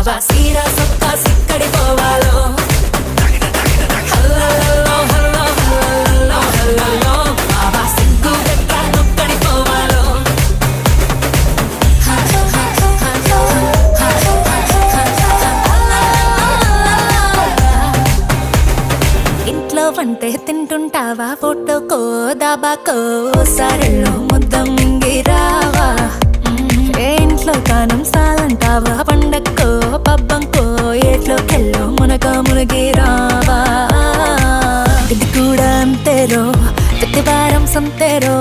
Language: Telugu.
బాబా సీరా సొక్కా సిక్కడి పోవాలో హల్లల్లో హల్లో హల్లల్లో హల్లల్లో బాబా సిగ్గు గట్ట నొక్కడి పోవాలో ఇంట్లో వంటే తింటుంటావా ఫోటోకో దాబాకో సరళో ముద్ద మింగిరావా ఏ ఇంట్లో కానం సాలంటావా పండక్కో పబ్బంకో ఏట్లోకెళ్ళో మునగిరావా ఇది కూడా అంతేరో ప్రతి వారం సంతేరో